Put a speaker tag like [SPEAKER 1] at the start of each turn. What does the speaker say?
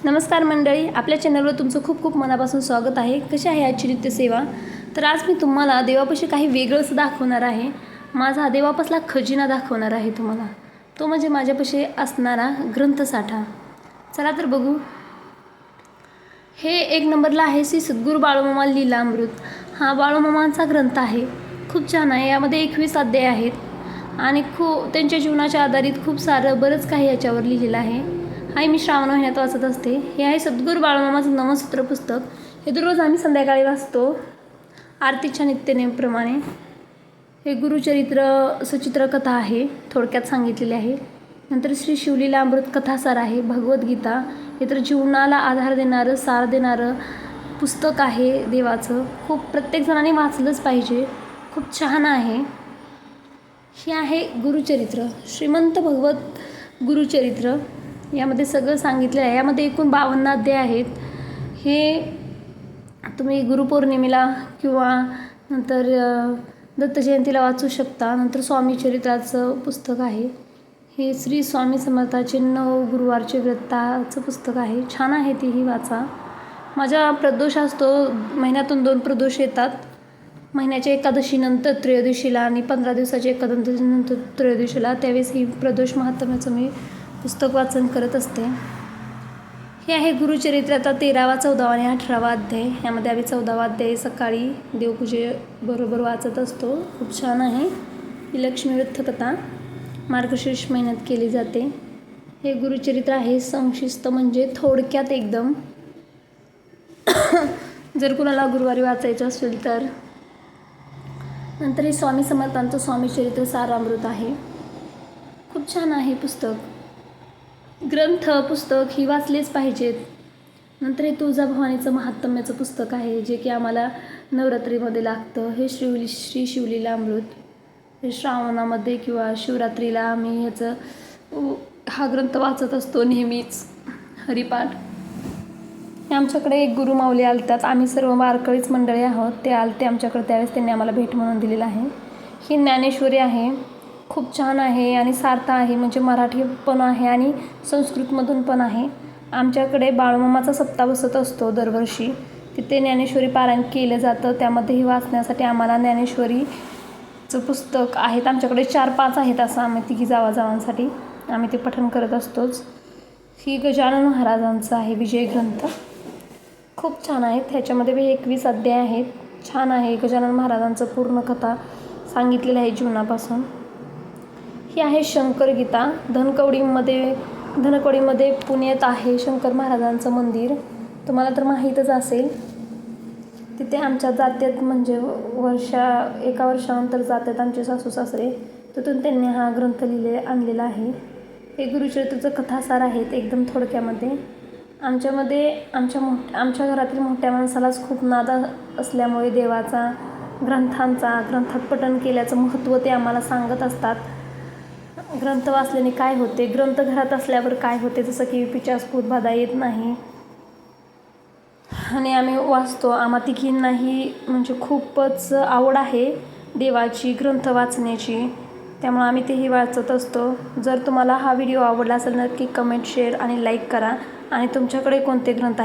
[SPEAKER 1] नमस्कार मंडळी, आपल्या चॅनलवर तुमचं खूप खूप मनापासून स्वागत आहे। कशी आहे आजची नित्यसेवा? तर आज मी तुम्हाला देवापाशी काही वेगळंच दाखवणार आहे। माझा देवापासला खजिना दाखवणार आहे तुम्हाला, तो म्हणजे माझ्यापाशी असणारा ग्रंथसाठा। चला तर बघू। हे एक नंबरला आहे श्री सद्गुरू बाळूमामा लीलामृत। हा बाळूमामांचा ग्रंथ आहे, खूप छान आहे। यामध्ये 21 अध्याय आहेत आणि त्यांच्या जीवनाच्या आधारित खूप सारं बरंच काही याच्यावर लिहिलेलं आहे। हाय, मी श्रावण महिन्यात वाचत असते। हे आहे सद्गुरू बाळूमामाचं नमसूत्र पुस्तक। हे दररोज आम्ही संध्याकाळी वाचतो आरतीच्या नित्यनेमप्रमाणे। हे गुरुचरित्र सचित्र कथा आहे, थोडक्यात सांगितलेली आहे। नंतर श्री शिवलीला अमृत कथासार आहे, भगवद्गीता। हे तर जीवनाला आधार देणारं, सार देणारं पुस्तक आहे देवाचं। खूप प्रत्येक जणांनी वाचलंच पाहिजे, खूप छान आहे। हे आहे गुरुचरित्र, श्रीमंत भगवत गुरुचरित्र। यामध्ये सगळं सांगितलं आहे। यामध्ये एकूण 52 अध्याय आहेत। हे तुम्ही गुरुपौर्णिमेला किंवा नंतर दत्त जयंतीला वाचू शकता। नंतर स्वामी चरित्राचं पुस्तक आहे। हे श्री स्वामी समर्थाचे 9 गुरुवारचे व्रताचं पुस्तक आहे, छान आहे, तेही वाचा। माझा प्रदोष असतो, महिन्यातून 2 प्रदोष येतात, महिन्याच्या एकादशीनंतर त्रयोदशीला आणि 15 दिवसाच्या एकादशीनंतर त्रयोदशीला। त्यावेळेस ही प्रदोष महात्म्याचं मी पुस्तक वाचन करत असते। हे आहे गुरुचरित्राचा 13वा, 14वा आणि 18वा अध्याय। यामध्ये आम्ही 14वा अध्याय सकाळी देवपूजेबरोबर वाचत असतो, खूप छान आहे। ही लक्ष्मी व्रतकथा मार्गशीर्ष महिन्यात केली जाते। हे गुरुचरित्र आहे संक्षिप्त, म्हणजे थोडक्यात एकदम। जर कुणाला गुरुवारी वाचायचं असेल तर। नंतर हे स्वामी समर्थांचं स्वामी चरित्र सारामृत आहे, खूप छान आहे पुस्तक। ग्रंथ पुस्तक ही वाचलेच पाहिजेत। नंतर हे तुळजाभवानीचं महात्म्याचं पुस्तक आहे, जे की आम्हाला नवरात्रीमध्ये लागतं। हे श्री शिवलीला अमृत। हे श्रावणामध्ये किंवा शिवरात्रीला आम्ही हा ग्रंथ वाचत असतो नेहमीच, हरिपाठ। हे आमच्याकडे एक गुरुमाऊली आलतात, आम्ही सर्व वारकरीच मंडळी आहोत। ते आलते आमच्याकडे, त्यावेळेस त्यांनी आम्हाला भेट म्हणून दिलेलं आहे। ही ज्ञानेश्वरी आहे, खूप छान आहे आणि सार्थ आहे, म्हणजे मराठी पण आहे आणि संस्कृतमधून पण आहे। आमच्याकडे बाळूमामाचा सप्ताह बसत असतो दरवर्षी, तिथे ज्ञानेश्वरी पारायण केलं जातं। त्यामध्येही वाचण्यासाठी आम्हाला ज्ञानेश्वरीचं पुस्तक आहेत आमच्याकडे 4-5 आहेत, असं आम्ही तिघी जावांसाठी आम्ही ते पठण करत असतोच। ही गजानन महाराजांचं आहे विजय ग्रंथ, खूप छान आहेत। ह्याच्यामध्ये 21 अध्याय आहेत, छान आहे। गजानन महाराजांचं पूर्ण कथा सांगितलेलं आहे जीवनापासून। ही आहे शंकर गीता। धनकवडीमध्ये पुण्यात आहे शंकर महाराजांचं मंदिर, तुम्हाला तर माहीतच असेल। तिथे आमच्या जात्यात, म्हणजे एका वर्षानंतर जात्यात आमचे सासू सासरे, तिथून त्यांनी हा ग्रंथ आणलेला आहे। हे गुरुचरित्राचं कथासार आहेत एकदम थोडक्यामध्ये। आमच्या घरातील मोठ्या माणसालाच खूप नाद असल्यामुळे देवाचा, ग्रंथात पठण केल्याचं महत्त्व ते आम्हाला सांगत असतात। ग्रंथ वाचल्याने काय होते, ग्रंथ घरात असल्यावर काय होते, जसं की पिशाच बाधा येत नाही। आणि आम्ही वाचतो, आम्हा तिघींनाही म्हणजे खूपच आवड आहे देवाची, ग्रंथ वाचण्याची, त्यामुळे आम्ही तेही वाचत असतो। जर तुम्हाला हा व्हिडिओ आवडला असेल नक्की कमेंट, शेअर आणि लाईक करा। आणि तुमच्याकडे कोणते ग्रंथ आहेत